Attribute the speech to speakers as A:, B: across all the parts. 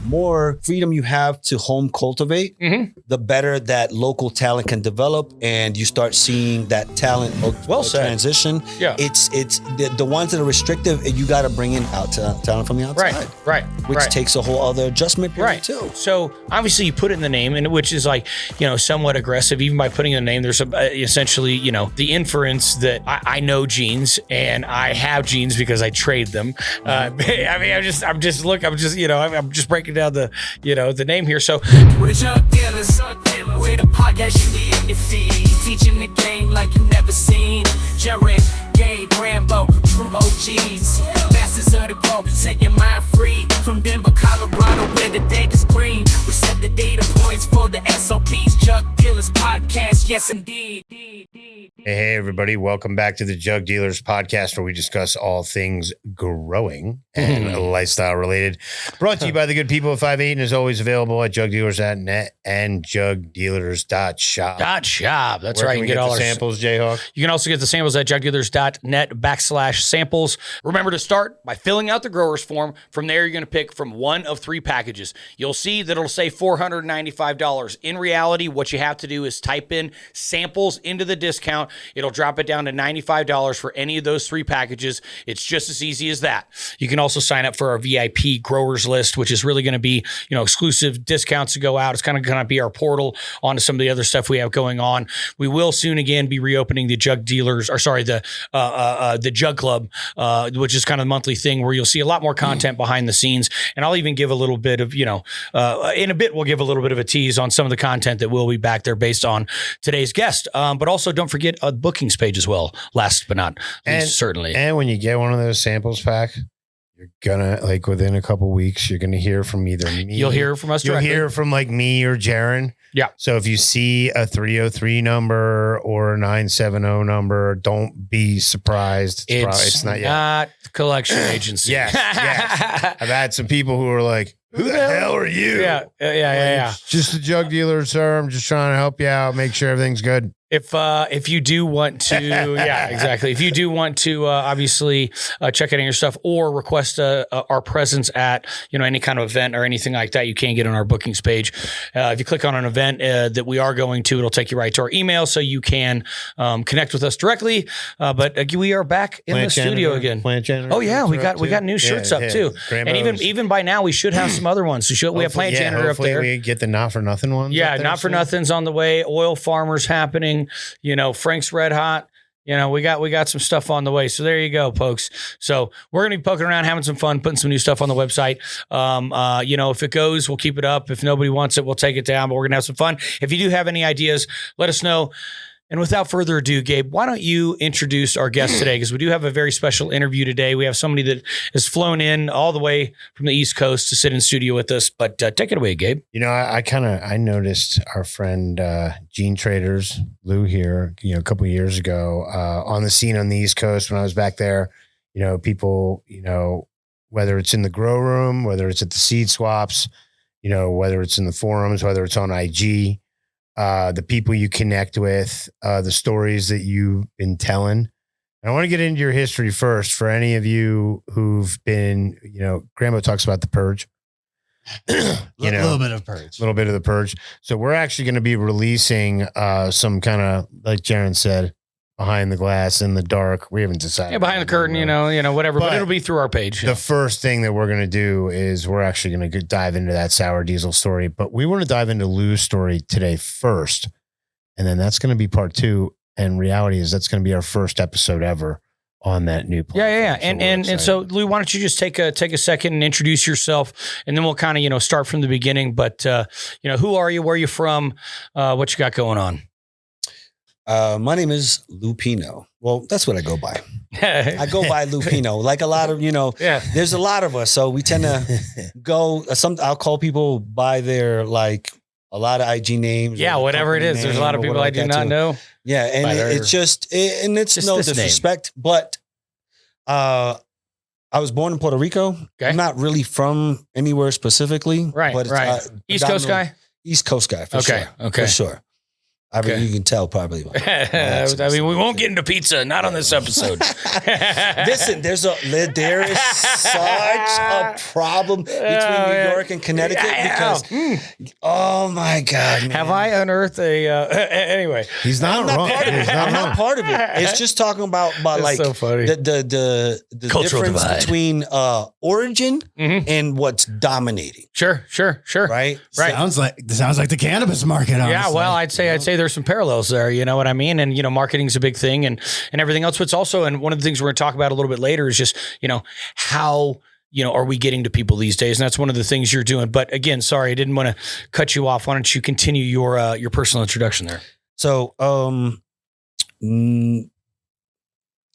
A: more freedom you have to home cultivate, the better that local talent can develop, and you start seeing that talent transition.
B: Yeah,
A: it's the ones that are restrictive, and you got to bring in talent from the outside,
B: right,
A: which takes a whole other adjustment period too.
B: So obviously you put it in the name, and which is like, you know, somewhat aggressive. Even by putting in the name, there's essentially, you know, the inference that I know genes and I have genes because I trade them. I mean, I'm just breaking down the, you know, the name here. So
C: we're Jug Dealers, we're the podcast you need in your feed, teaching the game like you never seen. Jerin, Gabe, GRAMBO, true OGs, masters of the globe, set your mind free. From Denver, Colorado, where the data's green, we set the data points for the SOPs. Jug Dealers Podcast, yes indeed.
D: Hey everybody, welcome back to the Jug Dealers Podcast, where we discuss all things growing and lifestyle related. Brought to you by the good people of 5-8, and is always available at jugdealers.net and jugdealers.shop.
B: .shop. That's
D: Where
B: right.
D: Can we
B: get
D: get
B: all
D: the
B: our
D: samples, Jayhawk?
B: You can also get the samples at jugdealers.net/samples. Remember to start by filling out the growers form. From there, you're going to pick from one of 3 packages. You'll see that it'll say $495. In reality, what you have to do is type in samples into the discount. It'll drop it down to $95 for any of those 3 packages. It's just as easy as that. You can also sign up for our VIP growers list, which is really going to be, you know, exclusive discounts to go out. It's kind of going to be our portal onto some of the other stuff we have going on. We will soon again be reopening the Jug Dealers, the Jug Club, which is kind of a monthly thing where you'll see a lot more content behind the scenes. And I'll even give a little bit of, you know, in a bit, we'll give a little bit of a tease on some of the content that will be back there based on today's guest. But also don't forget a bookings page as well. Last but not least, certainly.
D: And when you get one of those samples pack, you're gonna, like, within a couple weeks, you're gonna hear from either me.
B: You'll hear from us directly.
D: You'll hear from like me or Jerin.
B: Yeah.
D: So if you see a 303 number or a 970 number, don't be surprised.
B: It's not yet. Collection agency.
D: Yes. I've had some people who are like, who the hell are you?
B: Yeah.
D: It's just a Jug Dealer, sir. I'm just trying to help you out, make sure everything's good.
B: If you do want to, exactly. If you do want to, obviously check out your stuff or request our presence at, you know, any kind of event or anything like that, you can get on our bookings page. If you click on an event that we are going to, it'll take you right to our email, so you can connect with us directly. But we are back in the studio again. Oh yeah, we got new shirts up too, GRAMBOs. And even by now we should have some other ones. So we have plant janitor up there.
D: We get the not for nothing ones.
B: Yeah, not for nothing's on the way. Oil farmers happening. You know, Frank's Red Hot. You know, we got some stuff on the way. So there you go, folks. So we're going to be poking around, having some fun, putting some new stuff on the website. You know, if it goes, we'll keep it up. If nobody wants it, we'll take it down. But we're going to have some fun. If you do have any ideas, let us know. And without further ado, Gabe, why don't you introduce our guest today? Because we do have a very special interview today. We have somebody that has flown in all the way from the East Coast to sit in studio with us. But take it away, Gabe.
D: You know, I noticed our friend Gene Traders, Lou here, you know, a couple of years ago on the scene on the East Coast when I was back there. You know, people, you know, whether it's in the grow room, whether it's at the seed swaps, you know, whether it's in the forums, whether it's on IG, the people you connect with, the stories that you've been telling. And I want to get into your history first for any of you who've been, you know, GRAMBO talks about the purge.
E: A little bit of the purge.
D: So we're actually going to be releasing some kind of, like Jerin said, behind the glass in the dark. We haven't decided.
B: Yeah, behind the curtain, you know, whatever. But it'll be through our page.
D: The first thing that we're going to do is we're actually going to dive into that sour diesel story. But we want to dive into Lou's story today first. And then that's going to be part 2. And reality is that's going to be our first episode ever on that new platform.
B: Yeah. And so Lou, why don't you just take a second and introduce yourself, and then we'll kind of, you know, start from the beginning. But you know, who are you? Where are you from? What you got going on?
A: My name is Lupino. Well, that's what I go by. I go by Lupino. Like a lot of, you know, there's a lot of us. So we tend to go, I'll call people by their, like, a lot of IG names.
B: Yeah, whatever it is. There's a lot of people I do not know.
A: Yeah, and it's just no disrespect, but I was born in Puerto Rico. Okay. I'm not really from anywhere specifically.
B: Right,
A: but
B: right. East Coast guy?
A: East Coast guy, for sure.
B: Okay.
A: For sure. I mean, you can tell probably.
B: I mean, we won't get into pizza, not on this episode.
A: Listen, there is such a problem between New York and Connecticut because, oh my God, man.
B: Have I unearthed a, anyway.
D: He's not wrong.
A: I'm not part of it. It's just talking about like
B: so funny.
A: the difference
B: divide.
A: between origin and what's dominating.
B: Sure.
A: Right?
E: Sounds like the cannabis market. Honestly.
B: Yeah, well, I'd say there's some parallels there. You know what I mean? And marketing's a big thing, and everything else. But it's also, and one of the things we're going to talk about a little bit later is just how are we getting to people these days? And that's one of the things you're doing. But again, sorry, I didn't want to cut you off. Why don't you continue your personal introduction there?
A: So,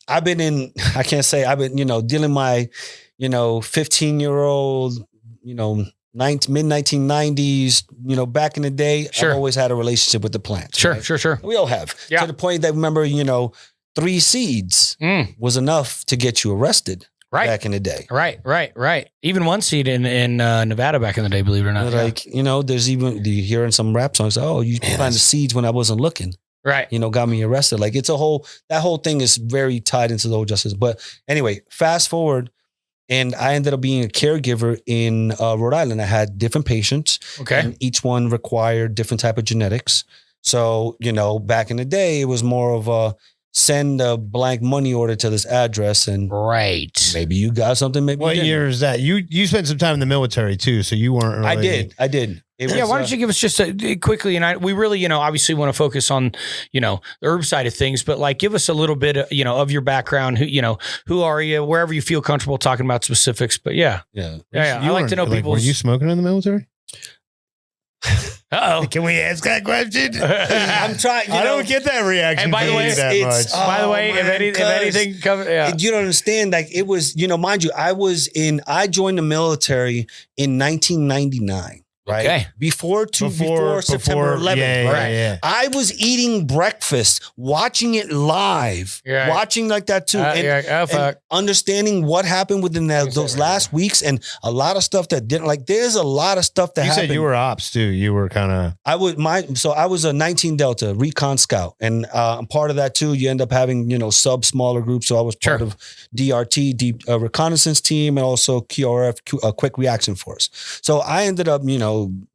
A: I've been dealing my 15-year-old mid-1990s, back in the day,
B: Sure.
A: I've always had a relationship with the plants.
B: Sure,
A: right?
B: sure.
A: We all have.
B: Yeah.
A: To the point that, remember, 3 seeds was enough to get you arrested back in the day.
B: Right. Even 1 seed in Nevada back in the day, believe it or not.
A: Like, there's even, you hear in some rap songs, you planted seeds when I wasn't looking.
B: Right.
A: Got me arrested. Like, that whole thing is very tied into the whole justice. But anyway, fast forward. And I ended up being a caregiver in Rhode Island. I had different patients.
B: Okay.
A: And each one required different type of genetics. So, back in the day, it was more of a send a blank money order to this address. And maybe you got something, maybe
D: What
A: you didn't.
D: year is that? You spent some time in the military too, so you weren't really...
A: I did.
B: Why don't you give us just quickly, and we really, obviously want to focus on, the herb side of things, but like give us a little bit, of your background, who are you, wherever you feel comfortable talking about specifics, but yeah. I like to know people.
D: Were you smoking in the military?
B: Uh-oh.
D: Can we ask that question?
A: I'm trying.
D: I don't get that reaction.
B: And by the way, if anything comes,
A: you don't understand. Like, it was, mind you, I joined the military in 1999. Right.
B: Okay.
A: Before September 11th.
D: Yeah.
A: I was eating breakfast, watching it live, watching like that too. And understanding what happened within those last weeks and a lot of stuff that didn't, like, there's a lot of stuff that happened.
D: You said you were ops too. You were kind of...
A: I was a 19 Delta recon scout. And part of that too, you end up having, smaller groups. So I was part of DRT, Deep Reconnaissance Team, and also QRF, Quick Reaction Force. So I ended up,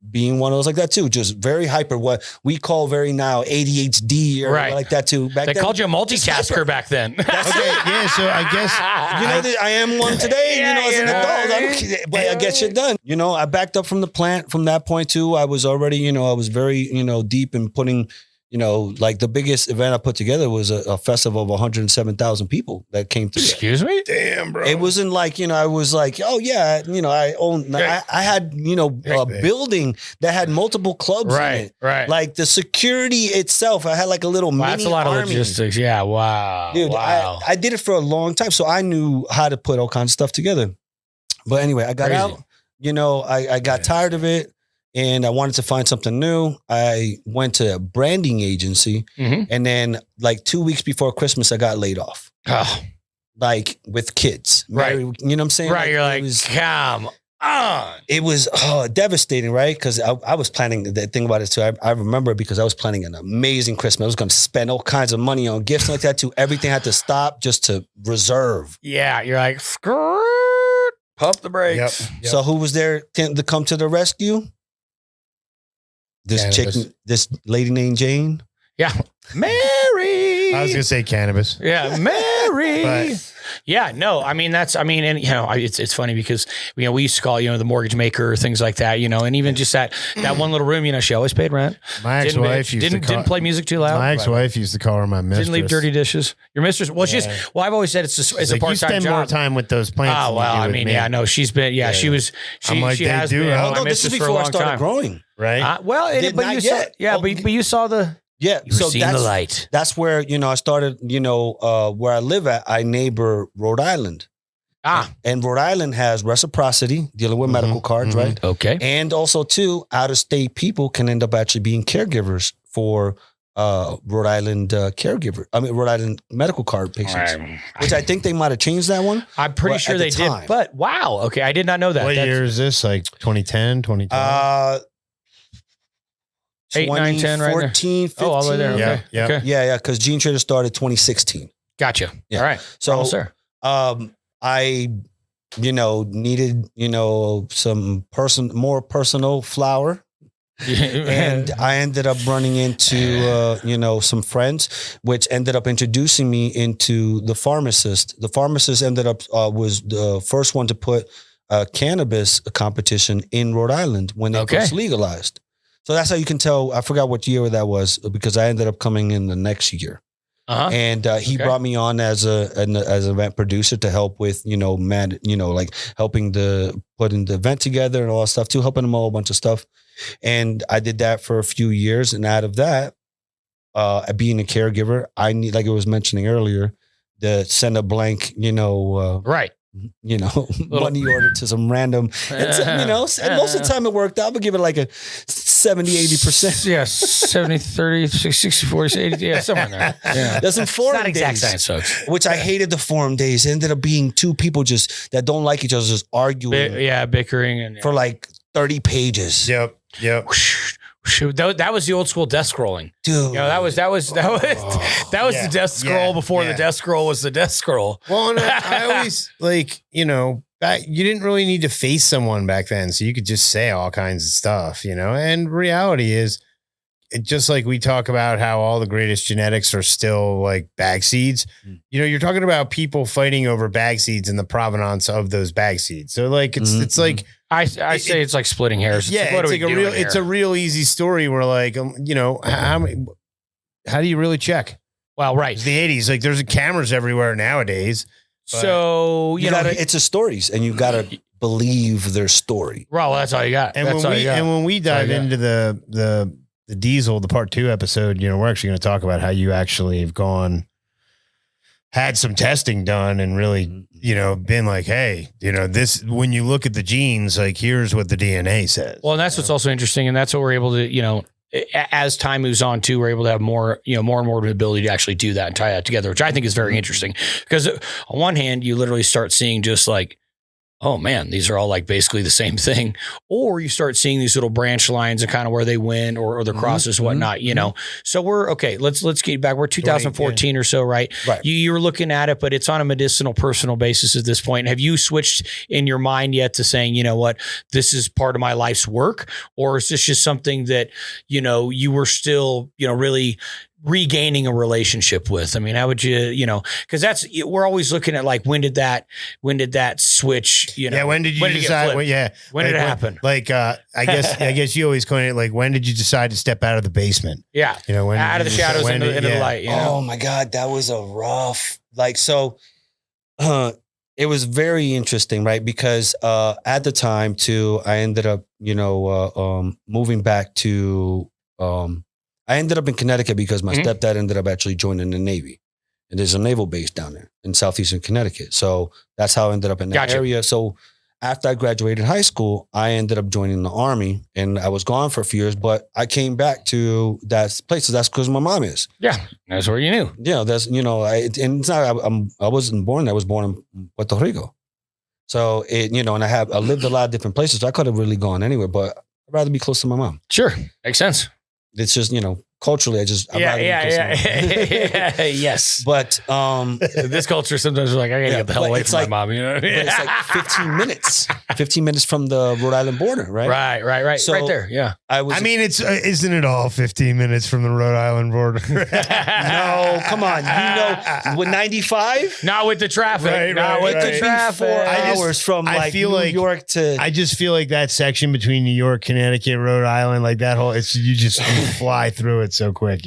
A: being one of those like that too, just very hyper, what we call very now ADHD or like that too. Back
B: they
A: then,
B: called you a multitasker back then.
A: Okay,
D: yeah. So I guess
A: I am one today. As an adult, but I get shit done. I backed up from the plant from that point too. I was already, I was very, deep in putting. Like the biggest event I put together was a festival of 107,000 people that came together.
B: Excuse me?
D: Damn, bro.
A: It wasn't like, I was like, oh yeah, I own, I had, a building that had multiple clubs in it.
B: Right.
A: Like the security itself, I had like a little mini
B: that's a lot
A: army.
B: of logistics. Yeah. Wow.
A: Dude,
B: wow.
A: I did it for a long time. So I knew how to put all kinds of stuff together. But anyway, I got out, I got tired of it. And I wanted to find something new. I went to a branding agency. And then like 2 weeks before Christmas, I got laid off.
B: Oh.
A: Like with kids.
B: Right.
A: You know what I'm saying?
B: Right. You're like, come on.
A: It was devastating, right? Because I was planning, the thing about it too, I remember because I was planning an amazing Christmas. I was going to spend all kinds of money on gifts like that too. Everything had to stop just to reserve.
B: Yeah. You're like, skirt, pump the brakes.
A: Yep. So who was there to come to the rescue? This lady named Jane.
B: Yeah. Mary.
D: I was going to say cannabis.
B: Yeah. Mary.
D: But
B: Yeah, no, I mean, and you know, it's funny because, you know, we used to call, you know, the mortgage maker, things like that, you know, and even just that one little room, you know, she always paid rent.
D: My ex-wife
B: didn't play music too loud.
D: My ex-wife used to call her my mistress.
B: Didn't leave dirty dishes. Your mistress? Well, she's, I've always said it's a part-time
D: you spend
B: job.
D: more time with those plants.
B: Oh, well, I mean, yeah, no, she's been, she was,
D: I'm like,
B: she
D: they
B: has
D: do.
B: been
D: Oh,
B: my
A: no, this is
B: mistress for a
A: before I
B: long
A: started
B: time.
A: growing.
D: Right?
B: But you saw the,
A: Yeah,
B: you were seeing the light.
A: That's where, you know, I started, you know, where I live at, I neighbor Rhode Island. And Rhode Island has reciprocity, dealing with medical cards, right?
B: Okay.
A: And also, too, out-of-state people can end up actually being caregivers for Rhode Island Rhode Island medical card patients, which I think they might have changed that one.
B: I'm pretty sure they did. But wow, okay, I did not know that.
D: What year is this? Like 2010, 2012?
B: 8, 9, 10, right
A: 14, 15.
B: Oh, all the way there. Okay.
D: Yeah.
B: Okay.
A: Yeah. Because Gene Trader started 2016.
B: Gotcha.
A: Yeah.
B: All right.
A: So,
B: Almost there.
A: I, needed, some more personal flour. And I ended up running into, some friends, which ended up introducing me into the pharmacist. The pharmacist ended up was the first one to put a cannabis competition in Rhode Island when they first legalized. So that's how you can tell. I forgot what year that was because I ended up coming in the next year. Uh-huh. And he brought me on as an event producer to help with, like helping putting the event together and all that stuff too, helping them all a bunch of stuff. And I did that for a few years. And out of that, being a caregiver, I need, like I was mentioning earlier, to send a blank,
B: right.
A: money order to some random, and most of the time it worked out, but give it like a 70, 80%.
B: Yeah. 70, 30, 60, 40, 80. Yeah. Somewhere in there. Yeah.
A: There's some forum
B: not exact
A: days,
B: science, folks.
A: which I hated the forum days. It ended up being two people that don't like each other, just arguing.
B: Bickering and
A: for like 30 pages.
D: Yep.
B: That was the old school death scrolling,
A: dude.
B: That was the death scroll before the death scroll was the death scroll.
D: Well, and I always back, you didn't really need to face someone back then, so you could just say all kinds of stuff, And reality is, just like we talk about how all the greatest genetics are still like bag seeds, you're talking about people fighting over bag seeds and the provenance of those bag seeds. So like it's like
B: I say it's like splitting hairs.
D: It's a real easy story where like how do you really check?
B: Well, right.
D: It's the 80s. Like there's cameras everywhere nowadays.
B: So
A: it's a stories, and you gotta believe their story.
B: Well, that's all you got.
D: And when we dive into the diesel, the part 2 episode, we're actually going to talk about how you actually have had some testing done and really, been like, hey, this, when you look at the genes, like here's what the DNA says.
B: Well, and that's what's also interesting. And that's what we're able to, as time moves on too, we're able to have more and more ability to actually do that and tie that together, which I think is very interesting because on one hand, you literally start seeing just like, oh man, these are all like basically the same thing. Or you start seeing these little branch lines and kind of where they went or the crosses, whatnot, So we're okay. Let's get back. We're 2014 or so, right? Right. You were looking at it, but it's on a medicinal, personal basis at this point. Have you switched in your mind yet to saying, you know what, this is part of my life's work? Or is this just something that, you were still, really regaining a relationship with? I mean, how would you, because we're always looking at like, when did that switch,
D: when did you decide?
B: When did it happen?
D: I guess you always coin it like, when did you decide to step out of the basement?
B: Yeah.
D: When
B: out of the shadows into the light.
A: Oh my God. That was a rough, it was very interesting, right? Because, at the time too, I ended up, moving back to, I ended up in Connecticut because my stepdad ended up actually joining the Navy. And there's a naval base down there in southeastern Connecticut. So that's how I ended up in that area. So after I graduated high school, I ended up joining the Army and I was gone for a few years, but I came back to that place. So that's because my mom is.
B: Yeah, that's where you knew.
A: Yeah, that's, and it's not, I wasn't born there. I was born in Puerto Rico. So, and I lived a lot of different places. So I could have really gone anywhere, but I'd rather be close to my mom.
B: Sure. Makes sense.
A: It's just, culturally,
B: yes.
A: But
B: this culture sometimes we're like, I gotta get the hell away from my mom.
A: But it's like 15 minutes from the Rhode Island border, right?
B: Right. So right there. Yeah.
D: Isn't it all 15 minutes from the Rhode Island border?
A: No, come on. With 95?
B: Not with the traffic.
A: The traffic. 4 hours from New York to.
D: I just feel like that section between New York, Connecticut, Rhode Island, like that whole, you just fly through it so quick,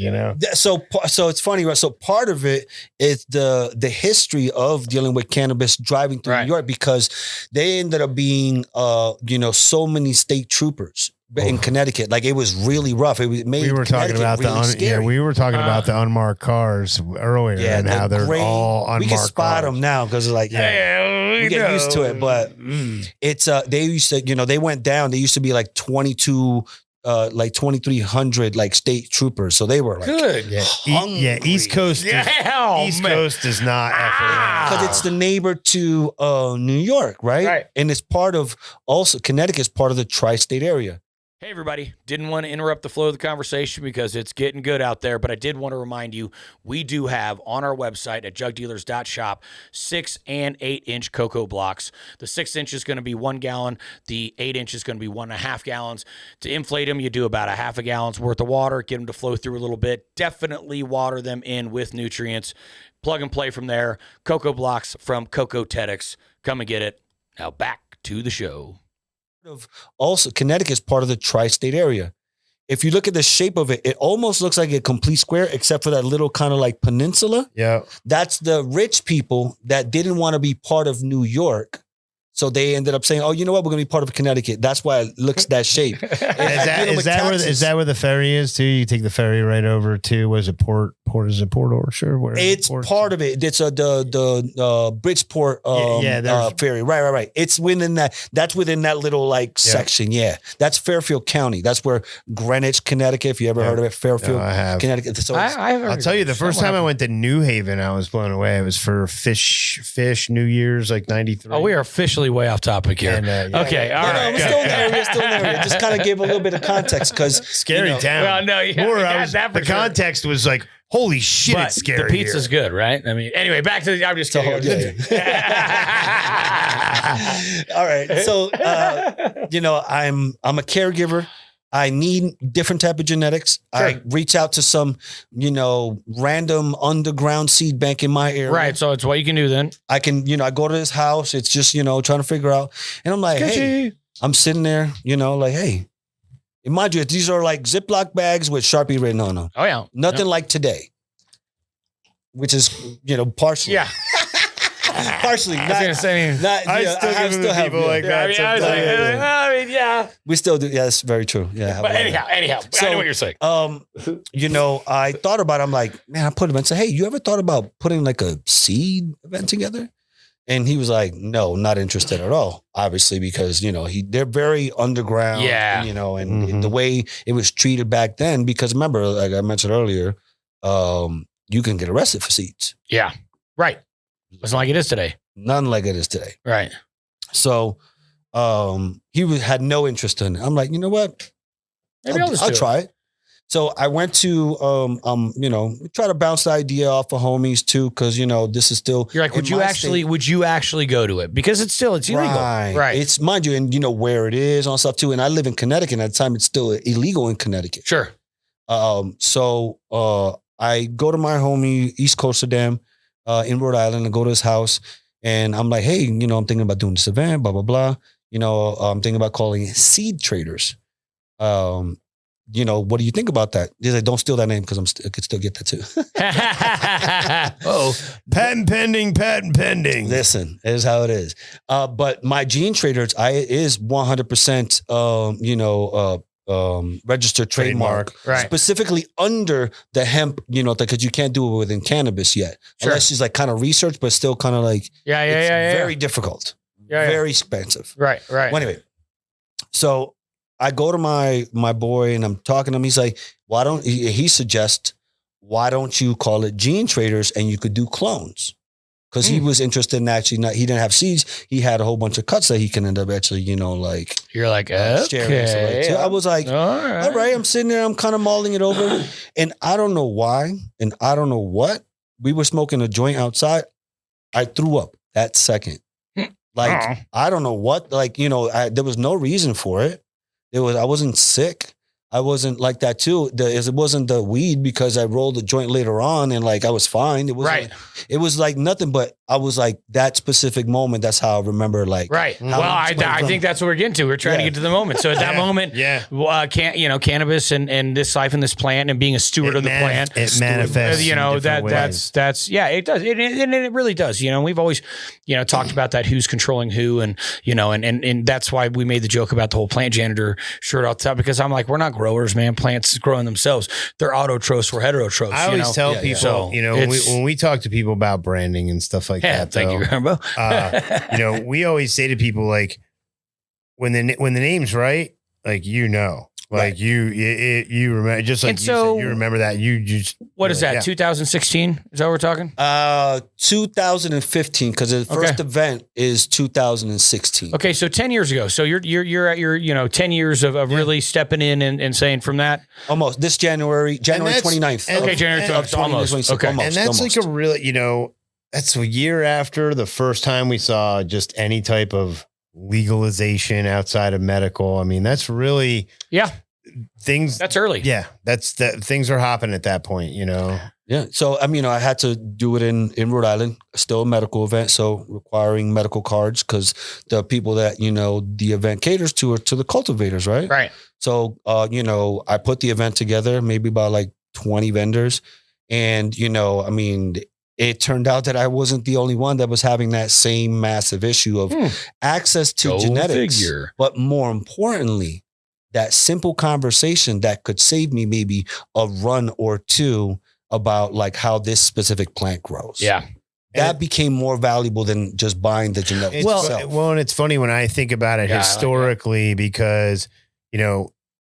A: So it's funny, right? So part of it is the history of dealing with cannabis driving through New York, because they ended up being so many state troopers in Connecticut. Like it was really rough. We were talking about
D: the unmarked cars earlier and how they're all unmarked.
A: We can spot them now because we get used to it. But it's they used to, they went down. They used to be like 2,300 like state troopers. So they were like
B: good.
D: East Coast. East Coast is not
A: because it's the neighbor to New York, right? And it's part of also Connecticut is part of the tri-state area.
B: Hey, everybody. Didn't want to interrupt the flow of the conversation because it's getting good out there, but I did want to remind you, we do have on our website at jugdealers.shop 6 and 8 inch cocoa blocks. The 6 inch is going to be 1 gallon. The 8 inch is going to be 1.5 gallons. To inflate them, you do about a half a gallon's worth of water, get them to flow through a little bit. Definitely water them in with nutrients. Plug and play from there. Cocoa blocks from Scietetics. Come and get it. Now back to the show.
A: Also, Connecticut is part of the tri-state area. If you look at the shape of it, it almost looks like a complete square, except for that little kind of like peninsula.
D: Yeah.
A: That's the rich people that didn't want to be part of New York. So they ended up saying, "Oh, you know what? We're going to be part of Connecticut." That's why it looks that shape.
D: Is that where the ferry is too? You take the ferry right over to, what is it, Port or sure? Where
A: it's part of it. It's the Bridgeport ferry. Right. It's within that. That's within that little section. Yeah, that's Fairfield County. That's where Greenwich, Connecticut. If you ever heard of it, Fairfield,
D: I have.
A: Connecticut. So
D: I'll tell you, the first time I went to New Haven, I was blown away. It was for fish New Year's, like 93.
B: Oh, we are officially way off topic here. And, okay, all right.
A: We're still in the area. Just kind of give a little bit of context because
D: scary town.
B: Well, no,
D: the context was like, holy shit,
B: but
D: it's scary.
B: The pizza's good, right? I mean, anyway, back to the. I'm just kidding.
A: All right, so I'm a caregiver. I need different type of genetics. Sure. I reach out to some, random underground seed bank in my area.
B: Right. So it's what you can do then.
A: I can, I go to his house. It's just, trying to figure out. And I'm like, hey, I'm sitting there, hey, and mind you, these are like Ziploc bags with Sharpie written on them.
B: Oh, yeah.
A: Nothing like today, which is, partially.
B: Yeah.
A: Partially.
B: I
D: still have people like that.
B: Yeah.
A: We still do. Yeah, that's very true. Yeah.
B: But anyhow, so, I know what you're saying.
A: I thought about it. I'm like, man, I put him and said, hey, you ever thought about putting like a seed event together? And he was like, no, not interested at all. Obviously, because, they're very underground.
B: Yeah.
A: And the way it was treated back then, because remember, like I mentioned earlier, you can get arrested for seeds.
B: Yeah. Right. It's not like it is today.
A: None like it is today.
B: Right.
A: So he had no interest in it. I'm like, you know what?
B: Maybe
A: I'll try it. So I went to, try to bounce the idea off of homies too, because this is still.
B: You're like, would you actually go to it? Because it's illegal, right?
A: It's, mind you, and where it is on stuff too. And I live in Connecticut at the time; it's still illegal in Connecticut.
B: Sure.
A: So I go to my homie East Coast of them. In Rhode Island, and go to his house, and I'm like, hey, I'm thinking about doing this event, blah blah blah. I'm thinking about calling it Seed Traders. What do you think about that? He's like, don't steal that name because I could still get that too.
D: Patent pending.
A: Listen, it is how it is. But my Gene Traders, is 100%. Registered trademark,
B: right?
A: Specifically under the hemp, because you can't do it within cannabis yet, unless it's like kind of research, but still kind of like very difficult, very expensive,
B: right.
A: Well, anyway, so I go to my boy and I'm talking to him. He's like, he suggests, why don't you call it Gene Traders and you could do clones? Because he was interested in he didn't have seeds. He had a whole bunch of cuts that he can end up actually,
B: You're like,
A: okay. So I was like, all right, I'm sitting there, I'm kind of mulling it over. And I don't know why, and I don't know what. We were smoking a joint outside. I threw up that second. Like, I don't know what, there was no reason for it. I wasn't sick. I wasn't like that too. It wasn't the weed because I rolled the joint later on and I was fine. It was it was like nothing, but I was like that specific moment. That's how I remember
B: Right. Well, I think that's what we're getting to. We're trying to get to the moment. So at that moment, cannabis and this life and this plant and being a steward of the plant.
D: It manifests.
B: That's it does. It really does. We've always, talked about that who's controlling who and that's why we made the joke about the whole plant janitor shirt off the top, because I'm like, we're not growers, man. Plants growing themselves. They're autotrophs. We're heterotrophs.
D: I always tell people, when we talk to people about branding and stuff like that.
B: Thank you, GRAMBO.
D: We always say to people, like, when the name's right, like, Like you remember, just like
B: And
D: you
B: so-
D: said, you remember that. You just
B: What is that?
D: Yeah.
B: 2016? Is that what we're talking?
A: 2015, because the first event is 2016.
B: Okay, so 10 years ago. So you're at your 10 years of really stepping in and saying from that.
A: Almost this January 29th.
B: Okay, January 29th, almost. Okay.
D: and that's like a really, that's a year after the first time we saw just any type of legalization outside of medical. I mean, that's really things.
B: That's early.
D: Yeah, things are hopping at that point.
A: Yeah. So, I had to do it in Rhode Island, still a medical event. So requiring medical cards because the people that, the event caters to are to the cultivators, right?
B: Right.
A: So, I put the event together, maybe about like 20 vendors. And, it turned out that I wasn't the only one that was having that same massive issue of access to genetics. But more importantly, that simple conversation that could save me maybe a run or two about like how this specific plant grows.
B: Yeah.
A: That became more valuable than just buying the genetics.
D: And it's funny when I think about it historically because,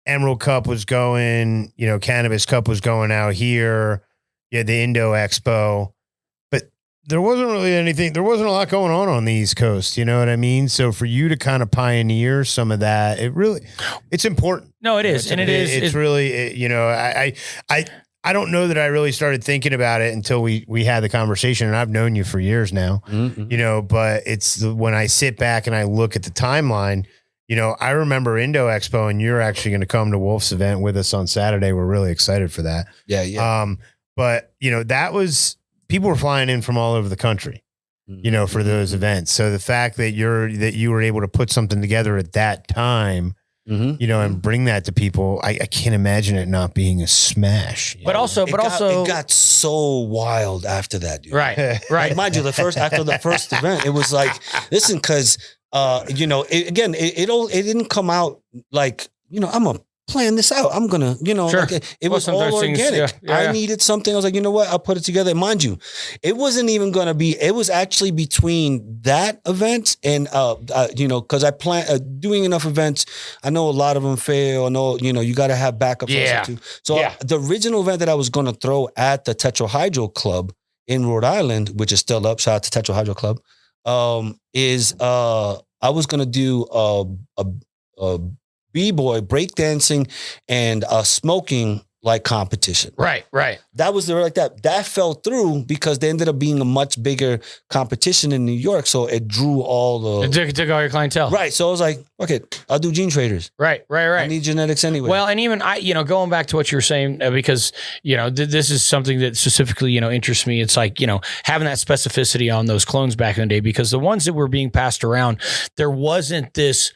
D: Emerald Cup was going, Cannabis Cup was going out here. You had the Indo Expo. There wasn't really anything. There wasn't a lot going on the East Coast. You know what I mean? So for you to kind of pioneer some of that, it's important.
B: No, it is. And
D: it's really, I don't know that I really started thinking about it until we had the conversation, and I've known you for years now, but it's when I sit back and I look at the timeline, I remember Indo Expo, and you're actually going to come to Wolf's event with us on Saturday. We're really excited for that.
A: Yeah.
D: But that was, people were flying in from all over the country, for those events. So the fact that you were able to put something together at that time, and bring that to people, I can't imagine it not being a smash.
B: But also,
A: it got so wild after that, dude.
B: Right.
A: Like, mind you, after the first event, it was like, listen, because it didn't come out like, I'm gonna plan this out. I'm gonna,
B: sure.
A: like it was all organic. I needed something. I was like, you know what? I'll put it together. And mind you, it wasn't even gonna be. It was actually between that event and because I plan doing enough events. I know a lot of them fail. I know you got to have backups.
B: Yeah.
A: Too. So the original event that I was gonna throw at the Tetrahydro Club in Rhode Island, which is still up. Shout out to Tetrahydro Club. I was gonna do a B-boy breakdancing and smoking like competition.
B: Right.
A: That was that fell through because they ended up being a much bigger competition in New York. So it drew all
B: It took all your clientele.
A: Right. So I was like, okay, I'll do gene traders.
B: Right.
A: I need genetics anyway.
B: Well, and even going back to what you were saying, because, this is something that specifically, interests me. It's like, having that specificity on those clones back in the day, because the ones that were being passed around, there wasn't this,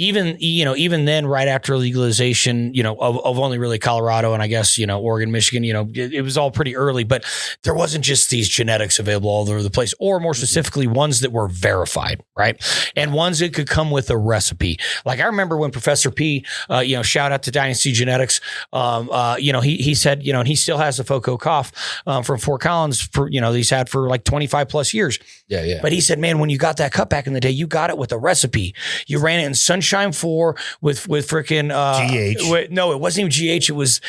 B: even then, right after legalization, of only really Colorado and I guess, Oregon, Michigan, it was all pretty early, but there wasn't just these genetics available all over the place, or more specifically ones that were verified, right? And ones that could come with a recipe. Like I remember when Professor P, shout out to Dynasty Genetics. He said, and he still has the Foco cough from Fort Collins for, he's had for like 25 plus years.
A: Yeah.
B: But he said, man, when you got that cut back in the day, you got it with a recipe. You ran it in Sunshine 4 with freaking
D: GH.
B: No, it wasn't even GH. It was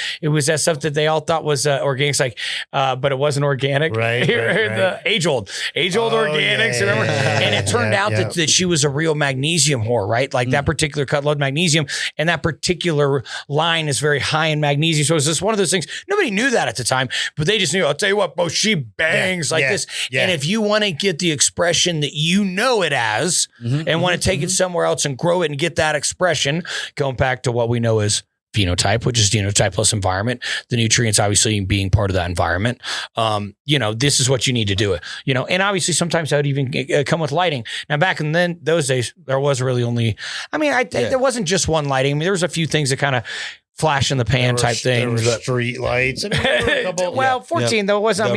B: that stuff that they all thought was organics, but it wasn't organic.
D: Right.
B: The age old organics. Remember? And it turned out that she was a real magnesium whore, right? Like that particular cut load magnesium, and that particular line is very high in magnesium. So it's just one of those things. Nobody knew that at the time, but they just knew. I'll tell you what, Bo, she bangs this. Yeah. And if you want to get the expression that you know it as, and want to take it somewhere else and grow it and get that expression, going back to what we know as phenotype, which is genotype plus environment, the nutrients obviously being part of that environment. This is what you need to do it, and obviously sometimes that would even come with lighting. Now back in those days, there was really only, there wasn't just one lighting. There was a few things that kind of flash in the pan type things.
D: Street lights.
B: 14 though wasn't,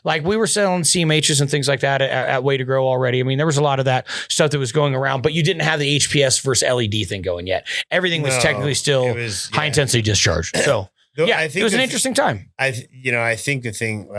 B: like we were selling CMHs and things like that at Way to Grow already. There was a lot of that stuff that was going around, but you didn't have the HPS versus LED thing going yet. Everything was technically still high intensity discharge. So it was an interesting time.
D: I think the thing,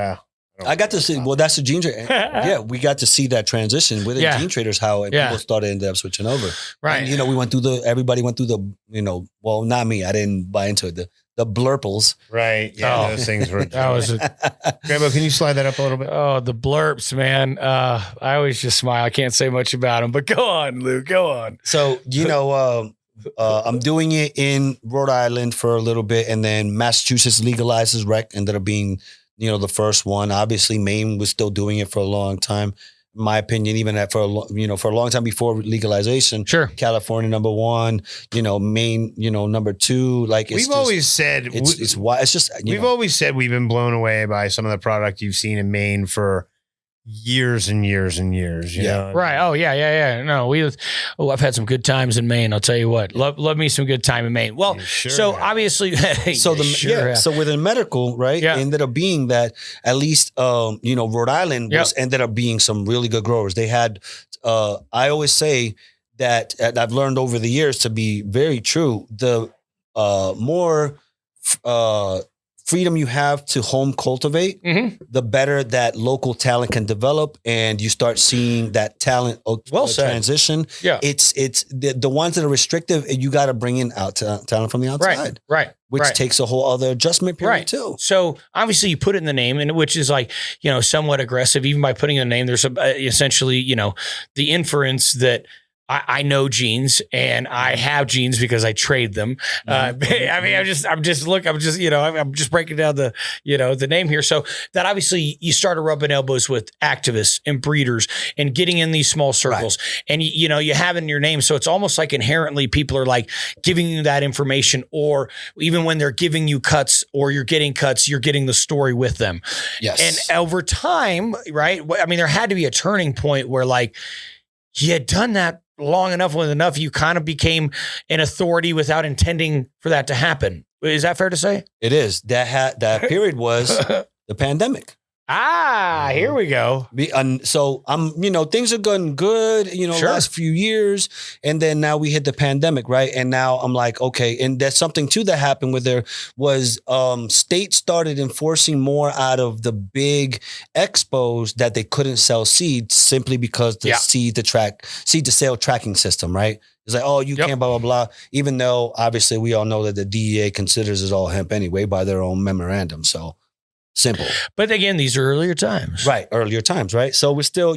A: I got to see. Well, that's the gene trader. Yeah, we got to see that transition within gene traders. How people started ended up switching over.
B: Right.
A: And, we went through everybody went through the. Well, not me. I didn't buy into it. The blurples.
D: Right. Yeah. Those things were.
E: That was
D: Grambo, can you slide that up a little bit?
E: Oh, the blurps, man. I always just smile. I can't say much about them, but go on, Lou. Go on.
A: So I'm doing it in Rhode Island for a little bit, and then Massachusetts legalizes rec. Ended up being the first one. Obviously, Maine was still doing it for a long time. In my opinion, even for a long time before legalization.
B: Sure.
A: California number one. Maine number two. Like
D: we've always said
A: it's just
D: we've always said we've been blown away by some of the product you've seen in Maine for years and years and years. You know?
B: Right. Oh yeah. No, I've had some good times in Maine. I'll tell you what, love me some good time in Maine. Well, obviously,
A: so within medical, right, it ended up being that at least, Rhode Island ended up being some really good growers. They had, I always say that, and I've learned over the years to be very true, the more, freedom you have to home cultivate, the better that local talent can develop, and you start seeing that talent transition.
B: Yeah,
A: it's the ones that are restrictive. You got to bring in talent from the outside,
B: right?
A: Which takes a whole other adjustment period too.
B: So obviously you put it in the name, and which is like somewhat aggressive, even by putting in the name. There's essentially the inference that I know genes, and I have genes because I trade them. I'm just breaking down the name here. So that obviously you start rubbing elbows with activists and breeders and getting in these small circles, and you have it in your name. So it's almost like inherently people are like giving you that information, or even when they're giving you cuts or you're getting cuts, you're getting the story with them.
A: Yes.
B: And over time, right? I mean, there had to be a turning point where like you had done that long enough, you kind of became an authority without intending for that to happen. Is that fair to say?
A: It is. That period was the pandemic.
B: Here we go.
A: So things are going good, last few years. And then now we hit the pandemic, right? And now I'm like, okay. And there's something too that happened with there was states started enforcing more out of the big expos that they couldn't sell seeds simply because the seed to sale tracking system, right? It's like, oh, you can't blah, blah, blah. Even though obviously we all know that the DEA considers it all hemp anyway by their own memorandum. So simple.
B: But again, these are earlier times.
A: Right. Earlier times, right? So we're still,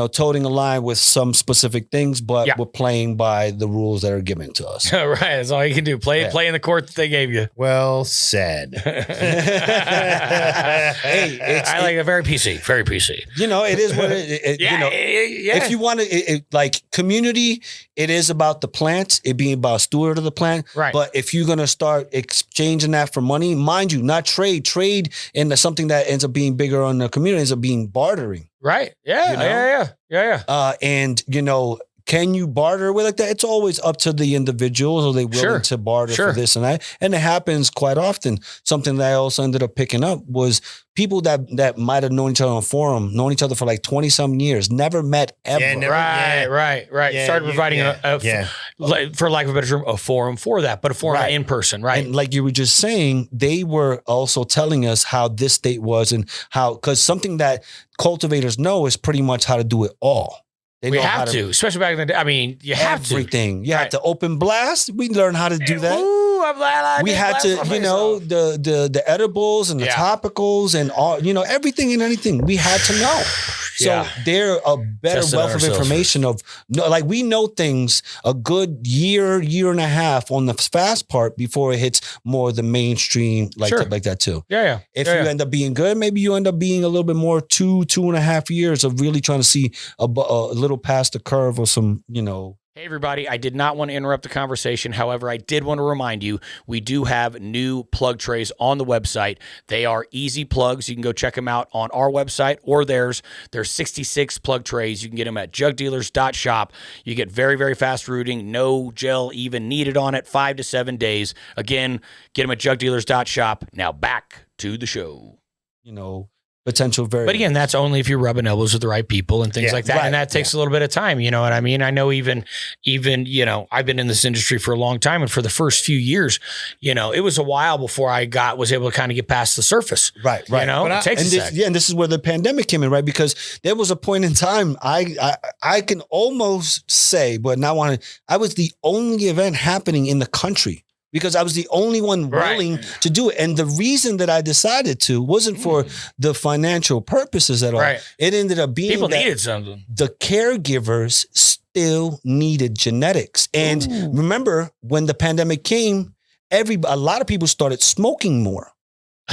A: toting a line with some specific things, but we're playing by the rules that are given to us.
B: Right. That's all you can do. Play in the court that they gave you.
D: Well said.
B: I like it. Very PC. Very PC.
A: It is what it if you want to, like community, it is about the plants, it being about steward of the plant.
B: Right.
A: But if you're going to start exchanging that for money, mind you, not trade into something that ends up being bigger on the community, ends up being bartering.
B: Right. Yeah.
A: And can you barter with like that? It's always up to the individuals. Are they willing to barter for this and that? And it happens quite often. Something that I also ended up picking up was people that might have known each other on forum, known each other for like 20 some years, never met ever.
B: Right. Yeah, started providing for lack of a better term, a forum for that, but a forum in person, right?
A: And like you were just saying, they were also telling us how this state was and how, because something that cultivators know is pretty much how to do it all.
B: We have to, especially back in the day. I mean, you have
A: everything. You have to open blast. We learned how to do that.
B: Ooh, I'm glad
A: we had to, the edibles and the topicals and all, everything and anything we had to know. So they're a better wealth of information like we know things a good year and a half on the fast part before it hits more the mainstream like that too.
B: Yeah.
A: If you end up being good, maybe you end up being a little bit more 2.5 years of really trying to see a little past the curve or some,
B: Hey, everybody. I did not want to interrupt the conversation. However, I did want to remind you, we do have new plug trays on the website. They are easy plugs. You can go check them out on our website or theirs. There's 66 plug trays. You can get them at jugdealers.shop. You get very, very fast rooting. No gel even needed on it. 5 to 7 days. Again, get them at jugdealers.shop. Now back to the show.
A: potential variants.
B: But again, that's only if you're rubbing elbows with the right people and things like that. Right. And that takes a little bit of time. You know what I mean? I know even, you know, I've been in this industry for a long time. And for the first few years, you know, it was a while before I was able to kind of get past the surface.
A: Right.
B: You know, it takes a sec.
A: And this is where the pandemic came in, right? Because there was a point in time I can almost say, but not want to, I was the only event happening in the country. Because I was the only one willing to do it. And the reason that I decided to wasn't for the financial purposes at all. Right. It ended up being
B: people needed something.
A: The caregivers still needed genetics. And remember, when the pandemic came, a lot of people started smoking more.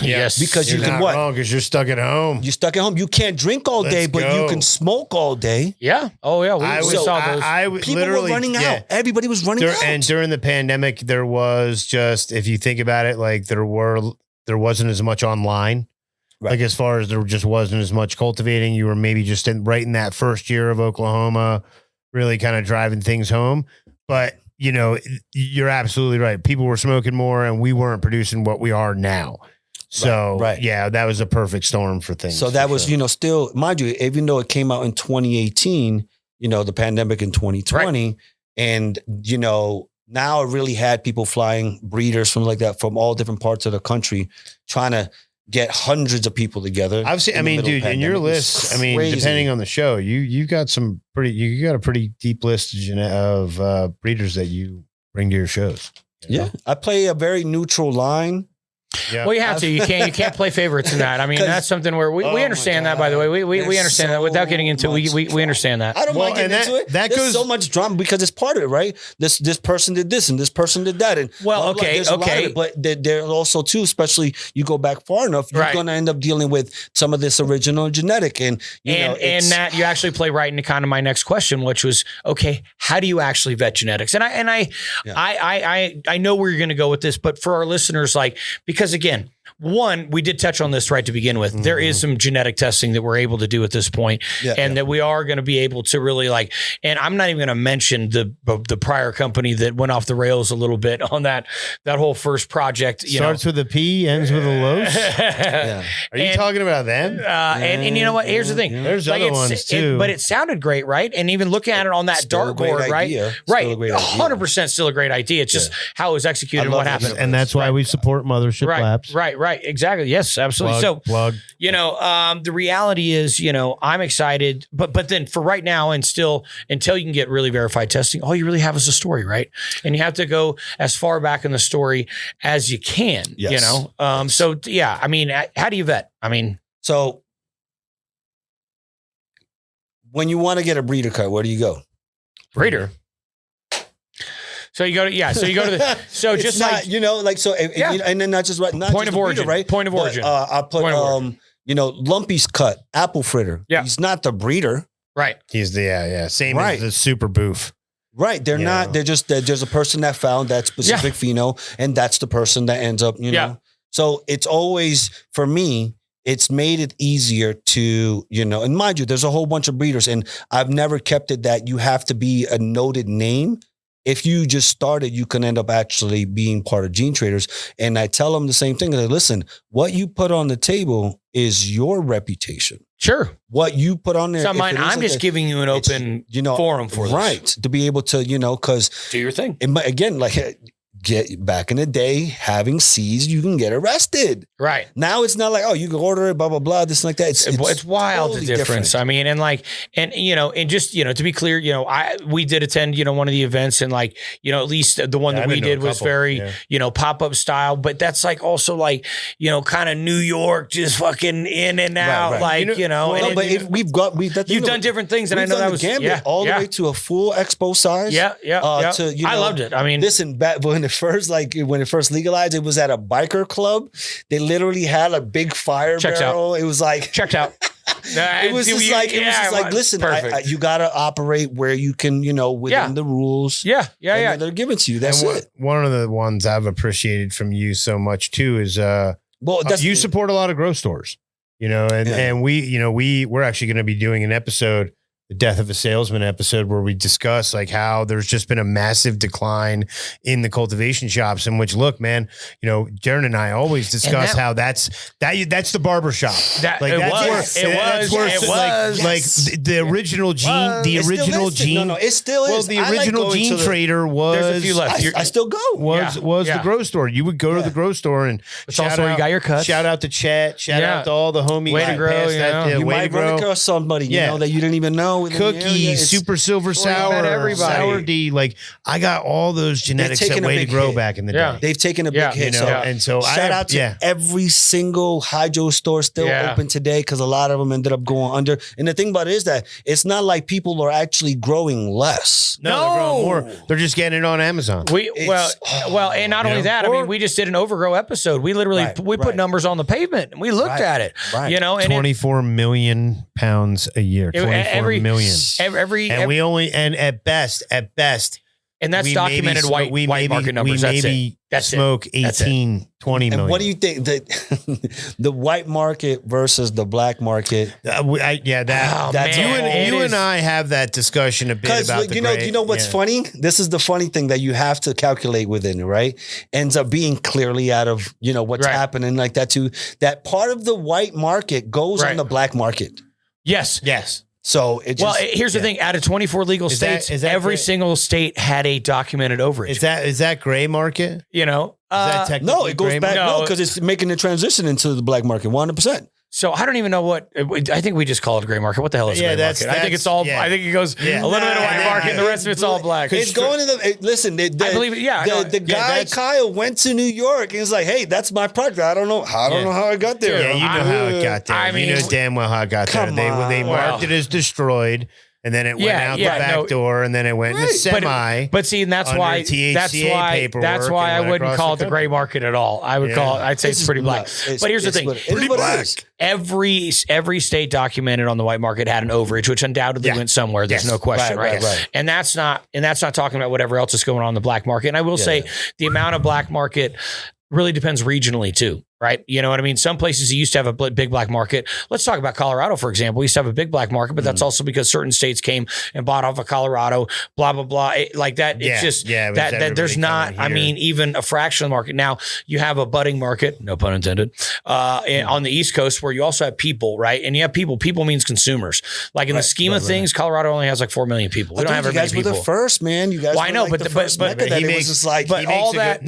B: Yes,
A: because you can what?
D: Because you're stuck at home.
A: You're stuck at home. You can't drink all day, but you can smoke all day.
B: Yeah. Oh yeah. We saw those.
A: People were running out. Everybody was running out.
D: And during the pandemic, there was just, if you think about it, like there wasn't as much online. Right. Like as far as there just wasn't as much cultivating. You were maybe just right in that first year of Oklahoma, really kind of driving things home. But you know, you're absolutely right. People were smoking more, and we weren't producing what we are now. So, yeah, that was a perfect storm for things.
A: So that was, you know, still, mind you, even though it came out in 2018, you know, the pandemic in 2020, and, you know, now it really had people flying, breeders from like that, from all different parts of the country, trying to get hundreds of people together.
D: I've seen, I mean, dude, in your list, I mean, depending on the show, you got a pretty deep list of breeders that you bring to your shows.
A: Yeah. I play a very neutral line.
B: Yeah. Well, you have to. You can't play favorites in that. I mean, that's something where we understand that. By the way, we understand that without getting into. We understand that.
A: I don't mind getting into it. There's so much drama because it's part of it, right? This person did this and this person did that, and okay. But there's also too, especially you go back far enough, you're going to end up dealing with some of this original genetic, and
B: that you actually play right into kind of my next question, which was, okay, how do you actually vet genetics? And I know where you're going to go with this, but for our listeners, like, because again, one, we did touch on this right to begin with. There is some genetic testing that we're able to do at this point, that we are going to be able to really like, and I'm not even going to mention the prior company that went off the rails a little bit on that whole first project.
D: Starts with a P, ends with a Los. Are you talking about them?
B: And you know what? Here's the thing.
D: There's other ones too.
B: But it sounded great, right? And even looking at it on that dartboard, right? Right. 100% still a great idea. It's just how it was executed and what happened.
D: And that's why we support Mothership Labs.
B: Right. Exactly. Yes, absolutely.
D: Plug.
B: You know, the reality is, you know, I'm excited, but then for right now and still until you can get really verified testing, all you really have is a story, right? And you have to go as far back in the story as you can, you know? So yeah, I mean, how do you vet? I mean,
A: so when you want to get a breeder card, where do you go?
B: Breeder. So you go to the, so just
A: not,
B: like,
A: you know, like, so, and then not just right. Not
B: point
A: just
B: of origin,
A: breeder, right?
B: Point of origin.
A: I put, you know, Lumpy's cut, apple fritter.
B: Yeah.
A: He's not the breeder.
B: Right.
D: He's the, same as the super boof.
A: Right. They're not, they're just, there's a person that found that specific pheno, and that's the person that ends up, you know. So it's always, for me, it's made it easier to, you know, and mind you, there's a whole bunch of breeders, and I've never kept it that you have to be a noted name. If you just started, you can end up actually being part of Gene Traders. And I tell them the same thing. Like, listen, what you put on the table is your reputation.
B: Sure.
A: What you put on there.
B: It's not mine. I'm just giving you an open forum for this.
A: Right. To be able to, you know, because.
B: Do your thing.
A: Again, like, get back in the day, having seeds, you can get arrested.
B: Right.
A: Now it's not like, oh, you can order it, blah, blah, blah, this and like that.
B: It's wild,
A: totally
B: the difference.
A: Different.
B: I mean, and you know, and just, you know, to be clear, you know, we did attend, you know, one of the events, and like, you know, at least the one that we did was very, you know, pop-up style, but that's like also like, you know, kind of New York, just fucking in and out, like, you've done different things, and I know that was
A: Gambit all the way to a full expo size.
B: To, you know, I loved it. I mean,
A: listen, when it first legalized, it was at a biker club. They literally had a big fire barrel. Out. It was like
B: checked out.
A: It was just like, listen, you got to operate where you can, you know, within the rules. They're given to you. That's it.
D: One of the ones I've appreciated from you so much too is, you support a lot of grow stores, you know, and we, you know, we're actually going to be doing an episode the Death of a Salesman episode where we discuss like how there's just been a massive decline in the cultivation shops. In which, look, man, you know, Jerin and I always discuss how that's the barber shop.
B: It was
D: the original gene. The original gene.
A: No, it still is.
D: Well, the original gene trader was.
B: There's a few left.
A: I still go.
D: Was the grow store. You would go to the grow store and
B: it's also where you got your cuts.
D: Shout out to Chet. Shout out to all the homies.
B: Way to grow.
A: You might run across somebody you know that you didn't even know.
D: Cookies, Super Silver Sour, Sour D. Like I got all those genetics at Way to Grow back in the day.
A: They've taken a big hit.
D: You know, and so
A: shout out to every single hydro store still open today because a lot of them ended up going under. And the thing about it is that it's not like people are actually growing less.
D: No, they're growing more. They're just getting it on Amazon.
B: And not only that, I mean, we just did an overgrow episode. We literally put numbers on the pavement and we looked at it. You know, and
D: 24 million pounds a year. 24 million. And we only, and at best,
B: and that's documented white market numbers. That's
D: smoke 18, 20 million.
A: And what do you think the white market versus the black market?
D: You and I have that discussion a bit about
A: you know what's funny? This is the funny thing that you have to calculate within it, right? Ends up being clearly out of what's happening like that too. That part of the white market goes on the black market.
B: Yes.
A: So
B: here's the thing: out of 24 legal states, every single state had a documented overage.
D: Is that gray market?
B: You know,
A: no, it goes back. No, because it's making the transition into the black market 100%.
B: So I don't even know what I think. We just call it a gray market. What the hell is a gray market? I think it's all. I think it goes a little bit of white market, and the rest of it's all black.
A: It's going to the. Listen, I believe it. Yeah, the guy Kyle went to New York and was like, "Hey, that's my product. I don't know how I got there."
D: Yeah, you know how it got there. I mean, you know damn well how it got there. They marked it as destroyed. And then it went out the back door, and then it went in a semi.
B: But see, and that's why I wouldn't call it the gray market at all. I would call it. I'd say it's pretty black. But here's the thing:
A: pretty black.
B: Every state documented on the white market had an overage, which undoubtedly went somewhere. There's no question, right? And that's not talking about whatever else is going on in the black market. And I will say the amount of black market really depends regionally too. Right. You know what I mean? Some places you used to have a big black market. Let's talk about Colorado, for example. We used to have a big black market, but that's also because certain states came and bought off of Colorado, blah, blah, blah. Like that. It's just that there's not, I mean, even a fraction of the market. Now you have a budding market, no pun intended, on the East Coast where you also have people, right? And you have people means consumers. Like in the scheme of things, Colorado only has like 4 million people. We don't have very many people.
A: You guys were the first, man. You guys
B: I know, but
A: it was just like,
B: but all that,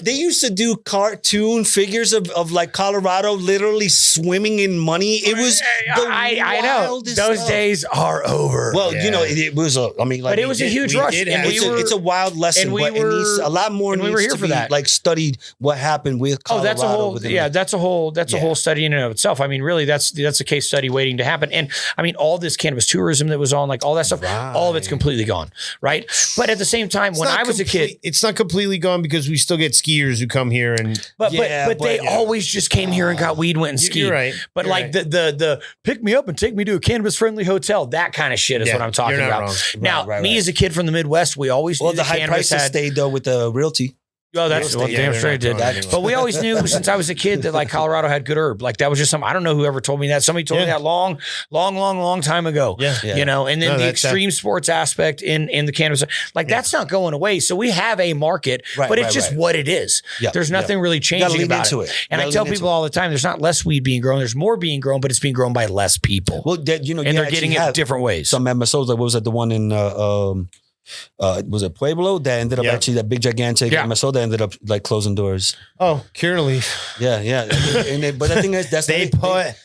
A: they used to do cartoon figures of like Colorado literally swimming in money. It was
B: I know those days are over.
A: Well, it was
B: but it was a huge rush.
A: It's a wild lesson, but it needs a lot more. And we were here for that. Like studied what happened with Colorado.
B: That's a whole study in and of itself. I mean, really, that's a case study waiting to happen. And I mean, all this cannabis tourism that was on, like all that stuff, all of it's completely gone, right? But at the same time, when I was a kid,
D: it's not completely gone because we still get skiers who come here and
B: but they always just came here and got weed, went and skied.
D: Right.
B: But like the pick me up and take me to a cannabis friendly hotel, that kind of shit is what I'm talking about. Now, me as a kid from the Midwest, we always knew
A: the high prices stayed though with the realty.
B: Oh, that's damn straight did. But we always knew since I was a kid that like Colorado had good herb. Like that was just something. I don't know who ever told me that. Somebody told me that long time ago. You know, and then the extreme sports aspect in the cannabis, like that's not going away. So we have a market, but it's just what it is. There's nothing really changing about it. And I tell people all the time, there's not less weed being grown. There's more being grown, but it's being grown by less people.
A: Well, and
B: they're getting it different ways.
A: Some MSOs, like what was that? The one in was it Pueblo that ended up actually that big gigantic MSO that ended up like closing doors.
D: Oh, Gmuneyluv.
A: But the thing is,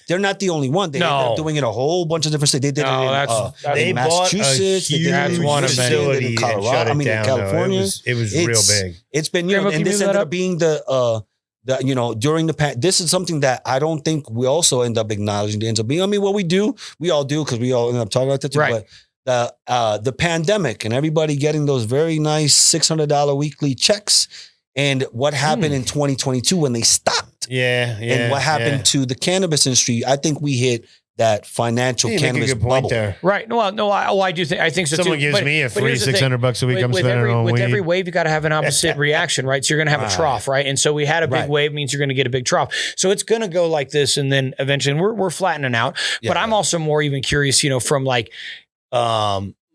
A: they're not the only one. They ended up doing it in a whole bunch of different states. They did it in Massachusetts. They did it in
D: facility
A: in Colorado.
D: In
A: California.
D: It was real big.
A: It's been and this ended up being during the this is something that I don't think we also end up acknowledging. It ends up being. I mean, what we all do because we all end up talking about that too. Right. But the pandemic and everybody getting those very nice $600 weekly checks and what happened in 2022 when they stopped. And what happened to the cannabis industry. I think we hit that financial cannabis bubble.
D: There.
B: Right. No, I do think, I think so
D: too. Someone gives me a free $600 a week. I'm spending on weed.
B: With every wave, you got to have an opposite reaction, right? So you're going to have a trough, right? And so we had a big wave means you're going to get a big trough. So it's going to go like this. And then eventually we're flattening out. But I'm also more even curious, from like,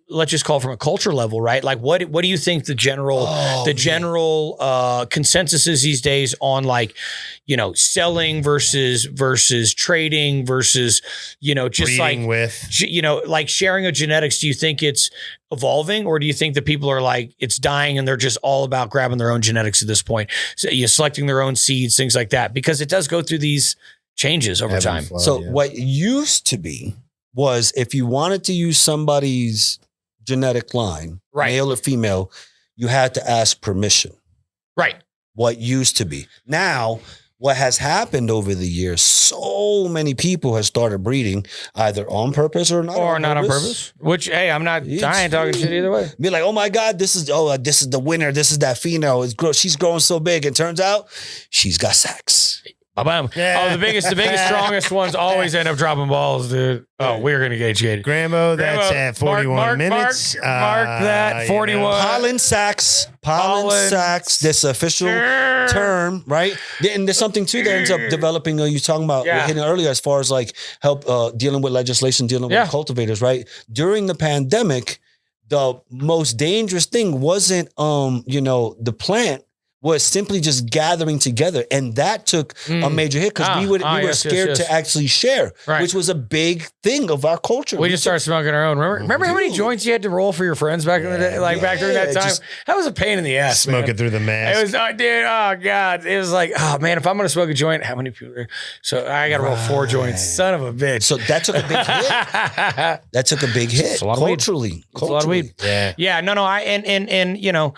B: let's just call it from a culture level, right? Like what do you think the general consensus is these days on like, selling versus trading versus, just
D: breeding
B: like like sharing of genetics? Do you think it's evolving, or do you think that people are like, it's dying and they're just all about grabbing their own genetics at this point? So you're selecting their own seeds, things like that, because it does go through these changes over time.
A: What used to be was if you wanted to use somebody's genetic line, male or female, you had to ask permission.
B: Right.
A: What used to be. Now, what has happened over the years, so many people have started breeding either on purpose or not on purpose.
B: Which, hey, I ain't talking shit either way.
A: Be like, oh my God, this is the winner. This is that female. She's growing so big. And turns out she's got sex.
B: Bam. Yeah. Oh, the biggest, strongest ones always end up dropping balls, dude. Oh, we're going to gauge it.
D: GRAMBO, that's at 41 minutes.
B: Mark that, 41.
A: Pollen sacs. This official term, right? And there's something too that ends up developing. You're talking about hitting earlier as far as like help dealing with legislation, dealing with cultivators, right? During the pandemic, the most dangerous thing wasn't, the plant. Was simply just gathering together. And that took a major hit because we were scared to actually share, which was a big thing of our culture.
B: We just started smoking our own. Remember how many joints you had to roll for your friends back in the day? Like back during that time? That was a pain in the ass.
D: Smoking through the mask.
B: It was, oh God. It was like, oh man, if I'm going to smoke a joint, how many people are? So I got to roll 4 joints. Son of a bitch.
A: So that took a big hit.
B: It's a lot
A: culturally.
B: It's a lot of weed. Yeah. No.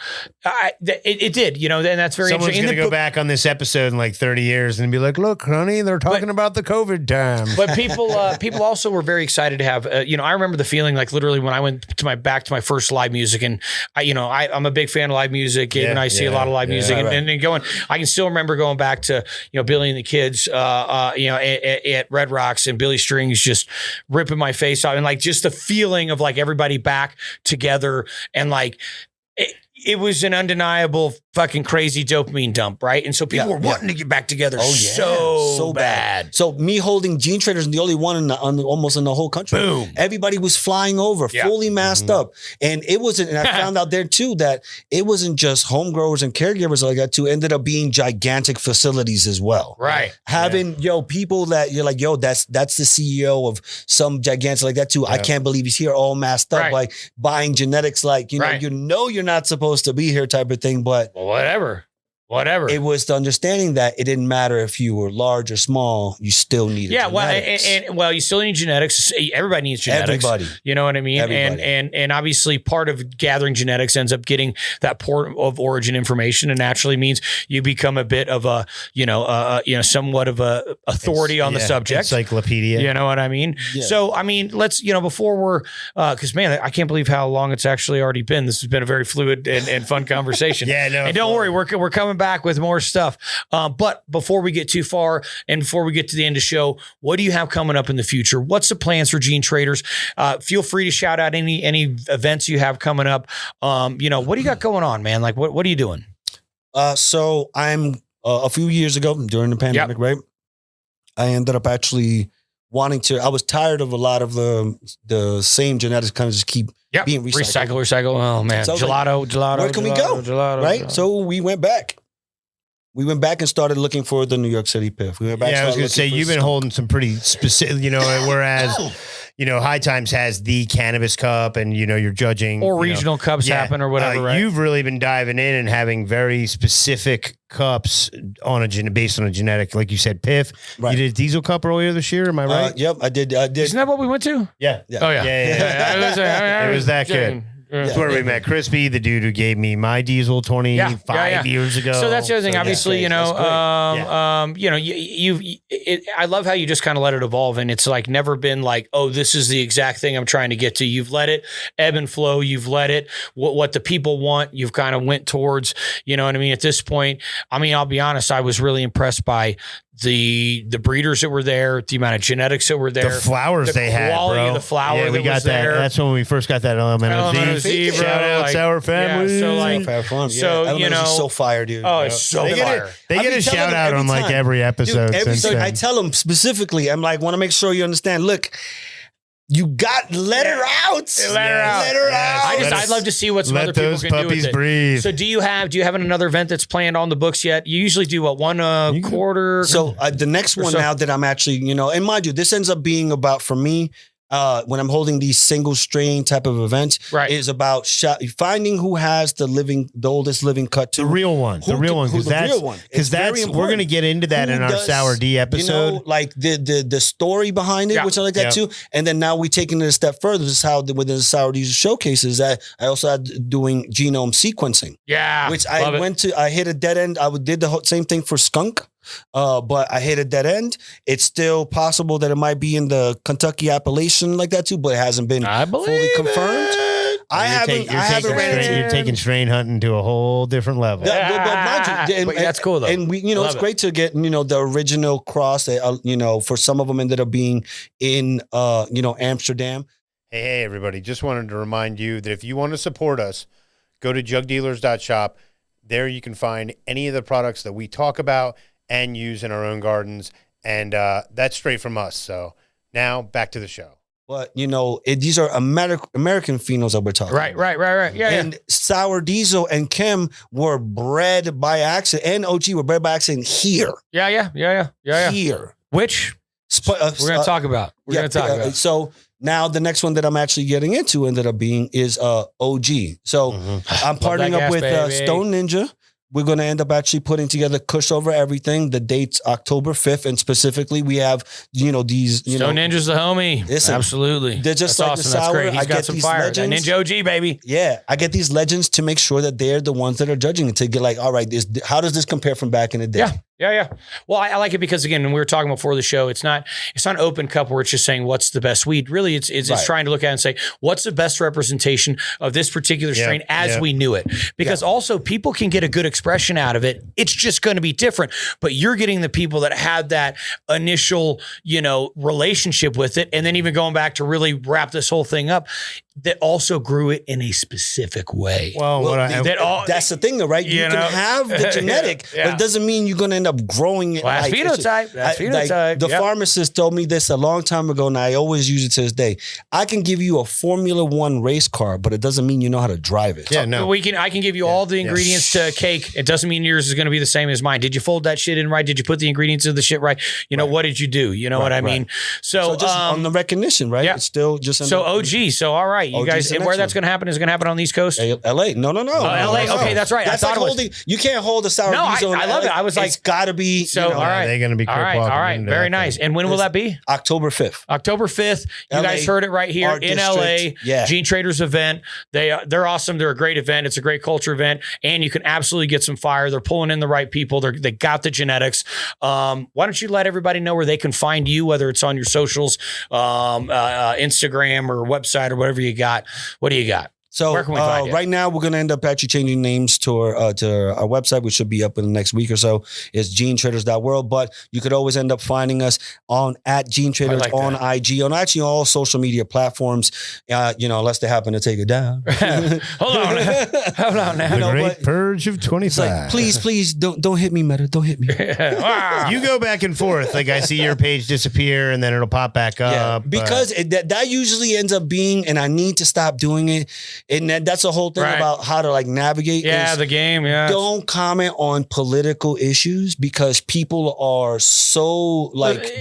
B: It did, and that's very
D: Someone's
B: interesting.
D: Someone's going to go back on this episode in like 30 years and be like, look, honey, they're talking about the COVID time.
B: But people also were very excited to have, I remember the feeling like literally when I went back to my first live music, and I'm a big fan of live music. Gabe and I see a lot of live music and going, I can still remember going back to, Billy and the Kids, at Red Rocks and Billy Strings just ripping my face off, and like just the feeling of like everybody back together, and like, it was an undeniable fucking crazy dopamine dump, right? And so people were wanting to get back together so bad.
A: So me holding Gene Traders and the only one almost in the whole country.
B: Boom.
A: Everybody was flying over, fully masked up. And it wasn't, and I found out there too that it wasn't just home growers and caregivers like that too, ended up being gigantic facilities as well.
B: Right.
A: Having, people that you're like, that's the CEO of some gigantic like that too. I can't believe he's here all masked up, like buying genetics, like, you're not supposed to be here type of thing, but
B: whatever. It
A: was the understanding that it didn't matter if you were large or small, you still needed genetics.
B: Well, you still need genetics. Everybody needs genetics.
A: Everybody.
B: You know what I mean?
A: Everybody.
B: And obviously part of gathering genetics ends up getting that port of origin information, and naturally means you become a bit of a, somewhat of a authority on the subject.
D: Encyclopedia.
B: You know what I mean? Yeah. So, I mean, let's, before we're, because man, I can't believe how long it's actually already been. This has been a very fluid and fun conversation. And don't worry, we're coming back with more stuff. But before we get too far and before we get to the end of the show, what do you have coming up in the future? What's the plans for Gene Traders? Feel free to shout out any events you have coming up. What do you got going on, man? Like, what are you doing?
A: So I'm a few years ago during the pandemic, right? I ended up actually wanting to, I was tired of a lot of the same genetics kind of just keep being recycled.
B: Recycle. Oh man. So gelato.
A: Where can we go? Right? So we went back. We went back and started looking for the New York City PIF. We went back.
D: I was going to say, you've been holding some pretty specific, whereas, High Times has the Cannabis Cup and, you're judging.
B: Or regional cups happen or whatever, right?
D: You've really been diving in and having very specific cups based on a genetic, like you said, PIF. Right. You did a Diesel Cup earlier this year, am I right?
A: Yep, I did.
B: Isn't that what we went to?
D: Yeah.
B: Oh, yeah.
D: It was that good. That's where we met Crispy, the dude who gave me my diesel 25 years ago.
B: So that's the other thing. Obviously, I love how you just kind of let it evolve, and it's like never been like, oh, this is the exact thing I'm trying to get to. You've let it ebb and flow. You've let it what the people want. You've kind of went towards. You know what I mean? At this point, I mean, I'll be honest. I was really impressed by the breeders that were there, the amount of genetics that were there,
D: the flowers they had, bro.
B: The flower,
D: yeah, we got that.
B: There.
D: That's when we first got that LMNOZ.
B: Shout
D: out Sour Family.
B: So
A: so fire, dude.
B: Oh, it's so fire.
D: They get a shout out on like every episode.
A: Dude, I tell them specifically, I'm like, want to make sure you understand. Look, let her out. Let her out.
B: I'd love to see what some other people can do with it.
D: Breathe.
B: So do you have another event that's planned on the books yet? You usually do one quarter.
A: So the next one now that I'm actually, and mind you, this ends up being about, for me, when I'm holding these single strain type of events, is about finding who has the oldest living cut to
D: the real one, because that's we're going to get into that in our Sour D episode,
A: like the story behind it, which I like that too. And then now we taking it a step further. This is how within the Sour D showcases that I also had doing genome sequencing, which I hit a dead end. I did the same thing for skunk. But I hit a dead end. It's still possible that it might be in the Kentucky Appalachian like that too, but it hasn't been fully confirmed.
D: You're taking strain hunting to a whole different level.
B: But that's cool though.
A: And we, it's great to get, the original cross that, for some of them ended up being in, Amsterdam.
D: Hey, everybody. Just wanted to remind you that if you want to support us, go to jugdealers.shop. There you can find any of the products that we talk about and use in our own gardens. And that's straight from us. So now back to the show.
A: But, these are American phenols that we're talking about.
B: Right. Yeah.
A: And Sour Diesel and Kim were bred by accident, and OG were bred by accident here.
B: Yeah.
A: Here.
B: Which we're going to talk about.
A: So now the next one that I'm actually getting into ended up being is OG. So I'm partnering up with Stone Ninja. We're going to end up actually putting together Kush Over Everything. The date's October 5th. And specifically, we have, these,
B: Stone Ninja's the homie.
A: Listen,
B: absolutely.
A: They're just
B: that's
A: like
B: awesome.
A: the Sour.
B: That's great. He's
A: I
B: got
A: get
B: some
A: these
B: fire.
A: legends.
B: Ninja OG, baby.
A: Yeah. I get these legends to make sure that they're the ones that are judging it, to get like, all right, how does this compare from back in the day?
B: Yeah. Well, I like it because, again, when we were talking before the show, it's not an open cup where it's just saying what's the best weed. Really, it's trying to look at it and say what's the best representation of this particular strain as we knew it. Because also people can get a good expression out of it. It's just going to be different. But you're getting the people that had that initial, relationship with it, and then even going back to really wrap this whole thing up, that also grew it in a specific way.
A: Well, that's the thing, though, right? You can have the genetic, but it doesn't mean you're going to end up growing it.
B: Well, that's phenotype.
A: Like, the pharmacist told me this a long time ago, and I always use it to this day. I can give you a Formula One race car, but it doesn't mean you know how to drive it.
B: Yeah, no. I can give you all the ingredients to a cake. It doesn't mean yours is going to be the same as mine. Did you fold that shit in right? Did you put the ingredients of the shit right? What did you do? You know what I mean? So
A: just on the recognition, right?
B: Yeah.
A: It's still just
B: so OG. So all right, you guys, where that's going to happen? Is it going to happen on the East Coast?
A: LA. No.
B: LA. Okay, that's right.
A: That's
B: I thought
A: like you can't hold a Sour Diesel.
B: I love it. I was like,
A: it's got to be.
B: So all right,
D: they're going to be.
B: All right. Very nice. And when will that be?
A: October 5th.
B: October 5th. You guys heard it right here in LA.
A: Yeah.
B: Gene Traders event. They're awesome. They're a great event. It's a great culture event, and you can absolutely get some fire. They're pulling in the right people. They got the genetics. Why don't you let everybody know where they can find you, whether it's on your socials, Instagram or website or whatever you got. What do you got?
A: So right now we're going to end up actually changing names to our website, which should be up in the next week or so. It's genetraders.world, but you could always end up finding us on @GeneTraders on IG, on actually all social media platforms, unless they happen to take it down.
B: Hold on now.
D: The great purge of 25.
A: Like, please don't hit me, Meta. Don't hit me.
D: You go back and forth. Like I see your page disappear and then it'll pop back up.
A: Because that usually ends up being, and I need to stop doing it. And that's the whole thing about how to navigate.
B: Yeah, the game. Yeah.
A: Don't comment on political issues because people are so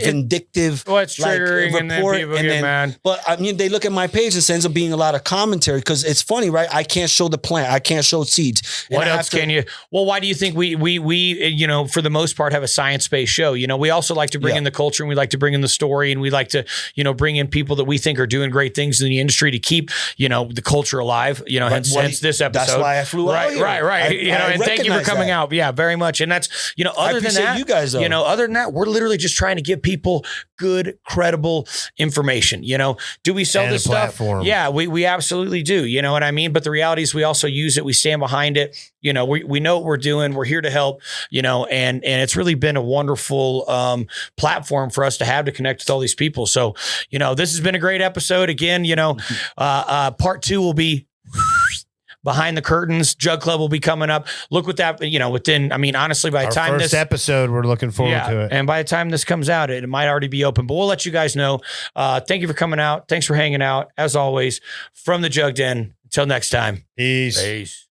A: vindictive.
B: Well, it's triggering, and then people get mad.
A: But I mean, they look at my page and it ends up being a lot of commentary because it's funny, right? I can't show the plant. I can't show seeds.
B: What else can you? Well, why do you think we for the most part have a science-based show? We also like to bring in the culture, and we like to bring in the story, and we like to bring in people that we think are doing great things in the industry to keep the culture alive. Hence this episode.
A: That's why I flew out here.
B: Right. And thank you for coming out. Yeah, very much. And that's other than that,
A: you guys,
B: other than that, we're literally just trying to give people good, credible information. Do we sell this stuff? Yeah, we absolutely do. You know what I mean? But the reality is we also use it. We stand behind it. We know what we're doing. We're here to help, and it's really been a wonderful platform for us to have to connect with all these people. So, this has been a great episode. Again, part 2 will be behind the curtains. Jug Club will be coming up. Look with that, within, honestly, by the time
D: first episode, we're looking forward to it.
B: And by the time this comes out, it might already be open, but we'll let you guys know. Thank you for coming out. Thanks for hanging out. As always, from the Jug Den. Until next time.
D: Peace.